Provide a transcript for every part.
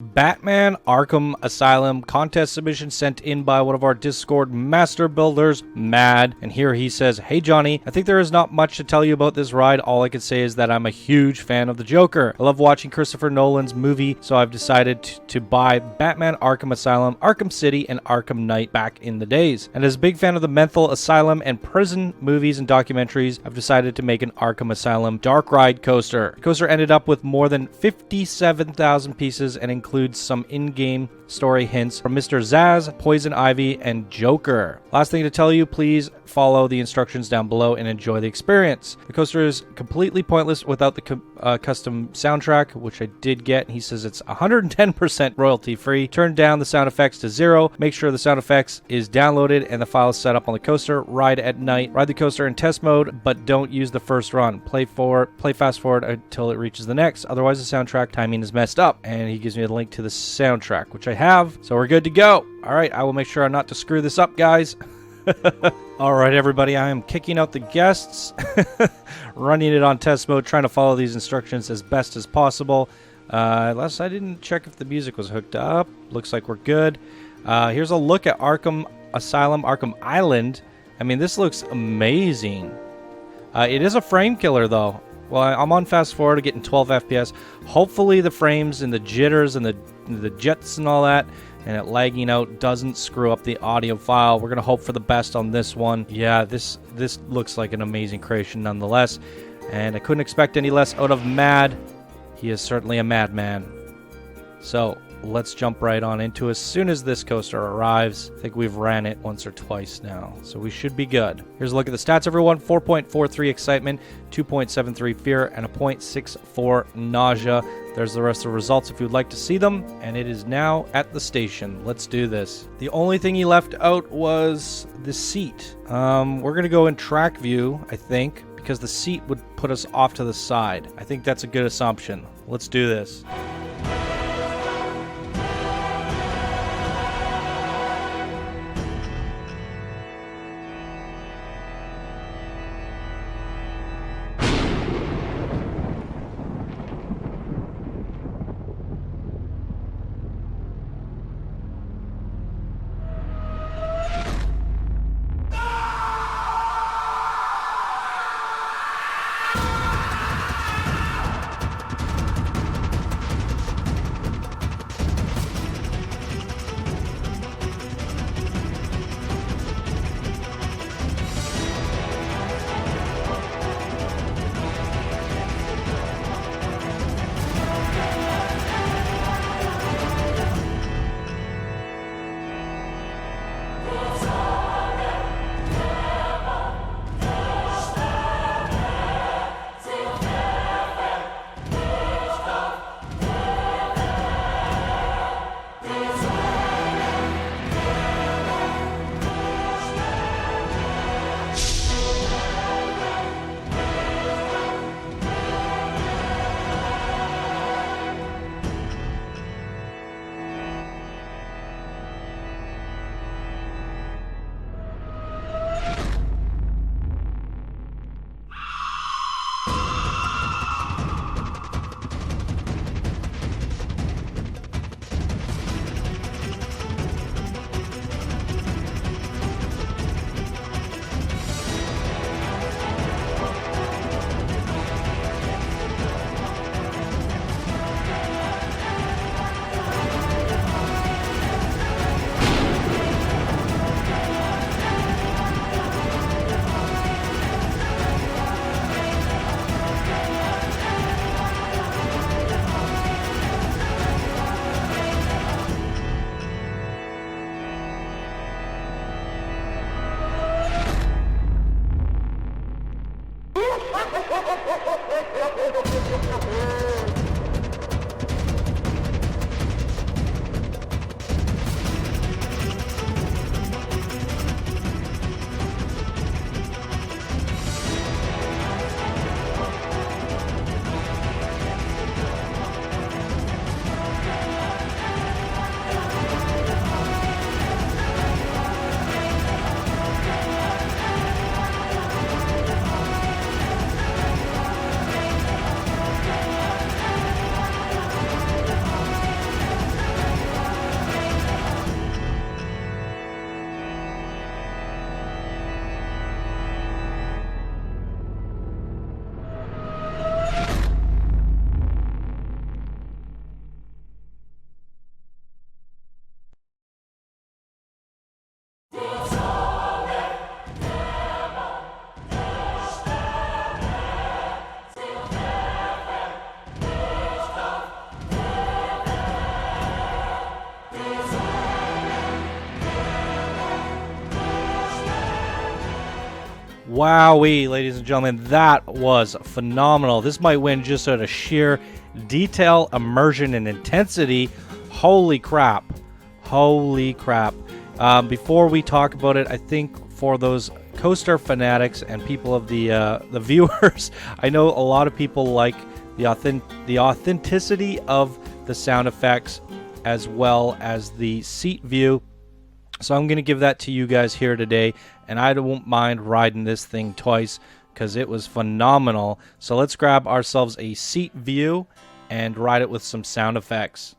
Batman Arkham Asylum contest submission sent in by one of our Discord master builders, Mad. And here he says, "Hey Johnny, I think there is not much to tell you about this ride. All I can say is that I'm a huge fan of the Joker. I love watching Christopher Nolan's movie, so I've decided to buy Batman Arkham Asylum, Arkham City, and Arkham Knight back in the days. And as a big fan of the mental asylum and prison movies and documentaries, I've decided to make an Arkham Asylum dark ride coaster. The coaster ended up with more than 57,000 pieces and includes some in-game story hints from Mr. Zsasz, Poison Ivy, and Joker. Last thing to tell you, please follow the instructions down below and enjoy the experience. The coaster is completely pointless without the custom soundtrack, which I did get. He says it's 110% royalty free. Turn down the sound effects to 0. Make sure the sound effects is downloaded and the file is set up on the coaster. Ride at night. Ride the coaster in test mode, but don't use the first run. Play fast forward until it reaches the next. Otherwise, the soundtrack timing is messed up." And he gives me a link to the soundtrack, which I have, so we're good to go. All right, I will make sure not to screw this up, guys. All right, everybody, I am kicking out the guests, running it on test mode, trying to follow these instructions as best as possible. Last I didn't check if the music was hooked up. Looks like we're good. Here's a look at Arkham Asylum, Arkham Island. I mean, this looks amazing. It is a frame killer, though. Well, I'm on fast forward, getting 12 FPS. Hopefully the frames and the jitters and the jets and all that and it lagging out doesn't screw up the audio file. We're going to hope for the best on this one. Yeah, this looks like an amazing creation nonetheless. And I couldn't expect any less out of Mad. He is certainly a madman. So let's jump right on into as soon as this coaster arrives. I think we've ran it once or twice now, so we should be good. Here's a look at the stats, everyone. 4.43 excitement, 2.73 fear, and a 0.64 nausea. There's the rest of the results if you'd like to see them, and it is now at the station. Let's do this. The only thing he left out was the seat. We're going to go in track view, I think, because the seat would put us off to the side. I think that's a good assumption. Let's do this. Wowee, ladies and gentlemen, that was phenomenal. This might win just out of sheer detail, immersion, and intensity. Holy crap. Holy crap. Before we talk about it, I think for those coaster fanatics and people of the viewers, I know a lot of people like the authenticity of the sound effects as well as the seat view. So I'm going to give that to you guys here today, and I won't mind riding this thing twice because it was phenomenal. So let's grab ourselves a seat view and ride it with some sound effects.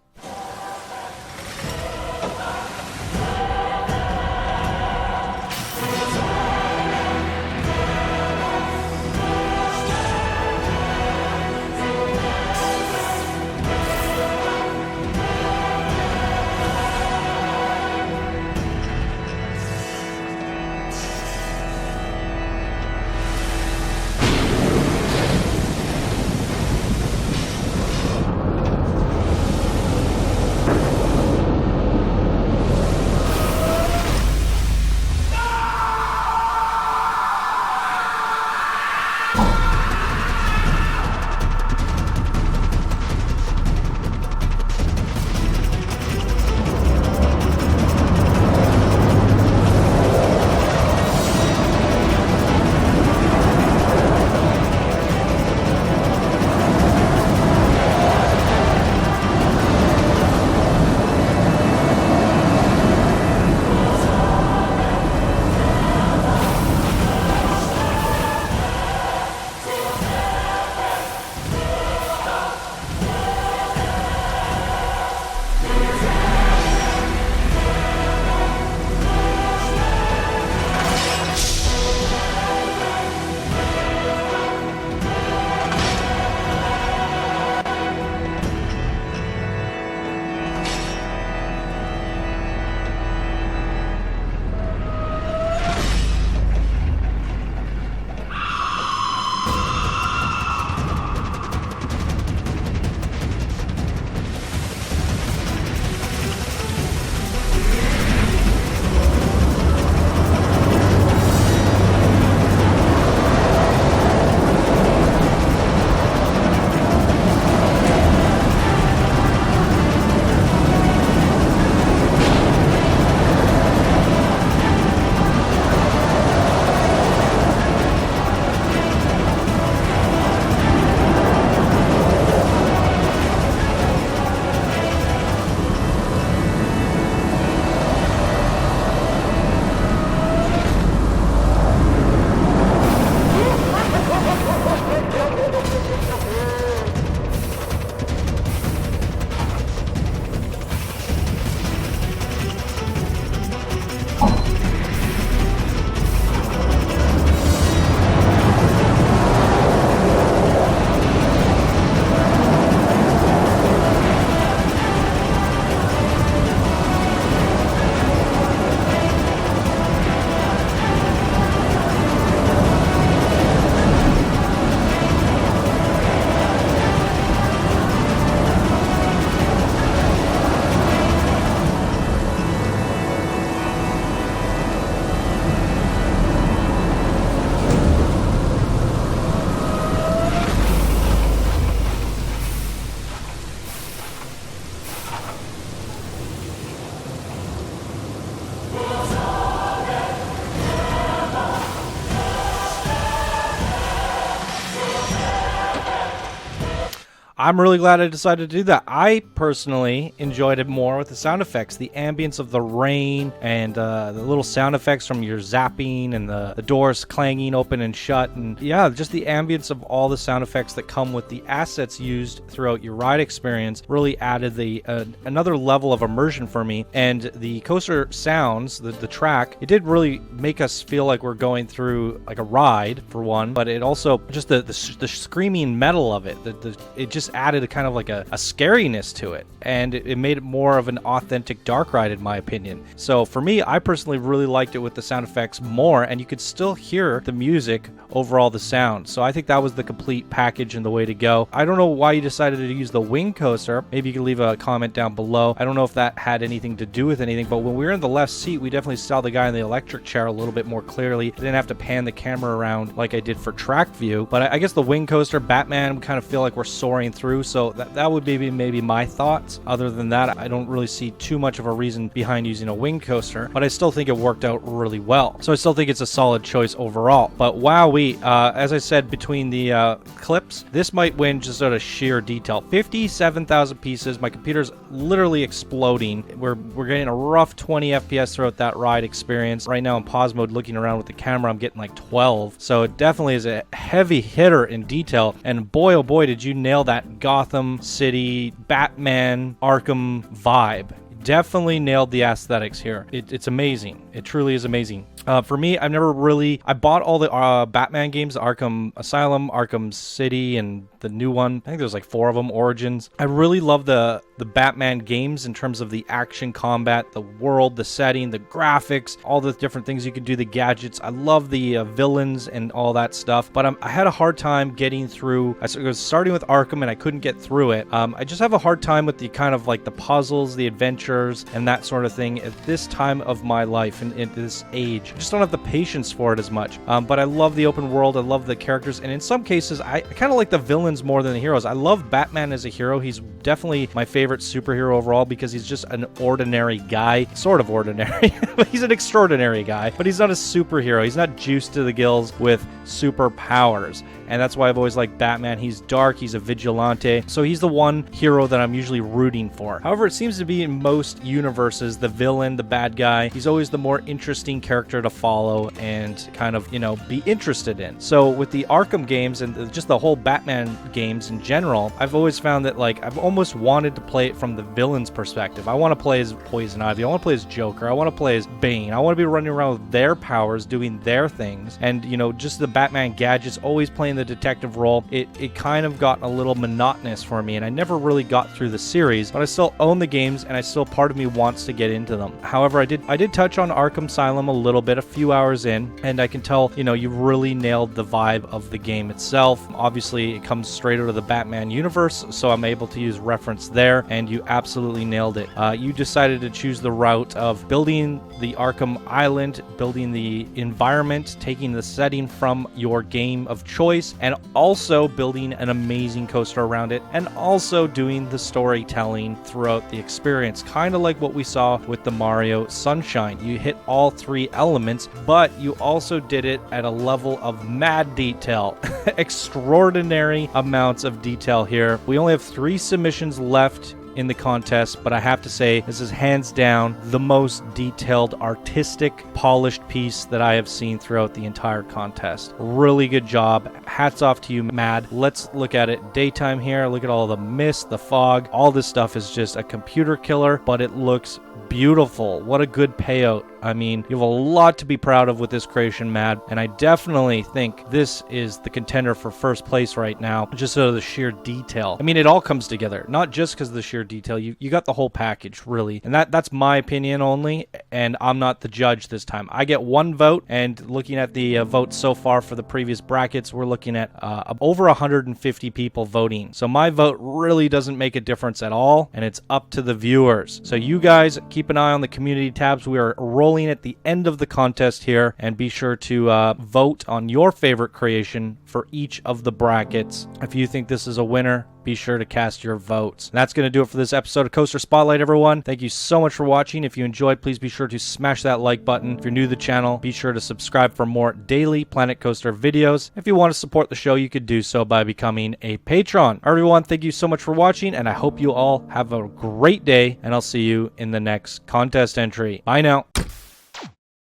I'm really glad I decided to do that. I personally enjoyed it more with the sound effects, the ambience of the rain and the little sound effects from your zapping and the doors clanging open and shut. And yeah, just the ambience of all the sound effects that come with the assets used throughout your ride experience really added the another level of immersion for me. And the coaster sounds, the track, it did really make us feel like we're going through like a ride for one, but it also just the screaming metal of it. It just just added a kind of like a scariness to it, and it made it more of an authentic dark ride in my opinion. So for me, I personally really liked it with the sound effects more, and you could still hear the music over all the sound. So I think that was the complete package and the way to go. I don't know why you decided to use the wing coaster. Maybe you can leave a comment down below. I don't know if that had anything to do with anything, but when we were in the left seat, we definitely saw the guy in the electric chair a little bit more clearly. I didn't have to pan the camera around like I did for track view, but I guess the wing coaster, Batman, we kind of feel like we're soaring through, so that would be maybe my thoughts. Other than that, I don't really see too much of a reason behind using a wing coaster, but I still think it worked out really well. So I still think it's a solid choice overall. But wowee, as I said between the clips, this might win just out of sheer detail. 57,000 pieces. My computer's literally exploding. We're getting a rough 20 FPS throughout that ride experience. Right now in pause mode, looking around with the camera, I'm getting like 12. So it definitely is a heavy hitter in detail. And boy, oh boy, did you nail that Gotham City, Batman, Arkham vibe. Definitely nailed the aesthetics here. It's amazing. It truly is amazing. For me, I bought all the Batman games, Arkham Asylum, Arkham City, and the new one. I think there's like 4 of them, Origins. I really love the Batman games in terms of the action combat, the world, the setting, the graphics, all the different things you can do, the gadgets. I love the villains and all that stuff, but I had a hard time getting through. I was starting with Arkham and I couldn't get through it. I just have a hard time with the kind of like the puzzles, the adventures, and that sort of thing at this time of my life and at this age. I just don't have the patience for it as much. But I love the open world. I love the characters, and in some cases, I kind of like the villains more than the heroes. I love Batman as a hero. He's definitely my favorite superhero overall because he's just an ordinary guy, sort of ordinary. He's an extraordinary guy, but he's not a superhero. He's not juiced to the gills with superpowers. And that's why I've always liked Batman. He's dark, he's a vigilante, so he's the one hero that I'm usually rooting for. However, it seems to be in most universes, the villain, the bad guy, he's always the more interesting character to follow and kind of, be interested in. So with the Arkham games and just the whole Batman games in general, I've always found that like I've almost wanted to play it from the villain's perspective. I want to play as Poison Ivy, I want to play as Joker, I want to play as Bane, I want to be running around with their powers, doing their things, and just the Batman gadgets, always playing the detective role. It kind of got a little monotonous for me, and I never really got through the series, but I still own the games, and I still, part of me wants to get into them. However, I did touch on Arkham Asylum a little bit, a few hours in, and I can tell, you really nailed the vibe of the game itself. Obviously, it comes straight out of the Batman universe, so I'm able to use reference there, and you absolutely nailed it. You decided to choose the route of building the Arkham Island, building the environment, taking the setting from your game of choice, and also building an amazing coaster around it, and also doing the storytelling throughout the experience, kind of like what we saw with the Mario Sunshine. You hit all 3 elements, but you also did it at a level of mad detail. Extraordinary amounts of detail here. We only have 3 submissions left in the contest, but I have to say this is hands down the most detailed, artistic, polished piece that I have seen throughout the entire contest. Really good job. Hats off to you, Mad. Let's look at it daytime here. Look at all the mist, the fog. All this stuff is just a computer killer, but it looks beautiful. What a good payout. I mean, you have a lot to be proud of with this creation, Mad, and I definitely think this is the contender for first place right now, just out of the sheer detail. I mean, it all comes together, not just because of the sheer detail. You got the whole package, really, and that's my opinion only, and I'm not the judge this time. I get 1 vote, and looking at the votes so far for the previous brackets, we're looking at over 150 people voting, so my vote really doesn't make a difference at all, and it's up to the viewers. So you guys keep an eye on the community tabs. We are rolling at the end of the contest here, and be sure to vote on your favorite creation for each of the brackets. If you think this is a winner, be sure to cast your votes. And that's going to do it for this episode of Coaster Spotlight, everyone. Thank you so much for watching. If you enjoyed, please be sure to smash that like button. If you're new to the channel, be sure to subscribe for more daily Planet Coaster videos. If you want to support the show, you could do so by becoming a patron. Everyone, thank you so much for watching, and I hope you all have a great day, and I'll see you in the next contest entry. Bye now.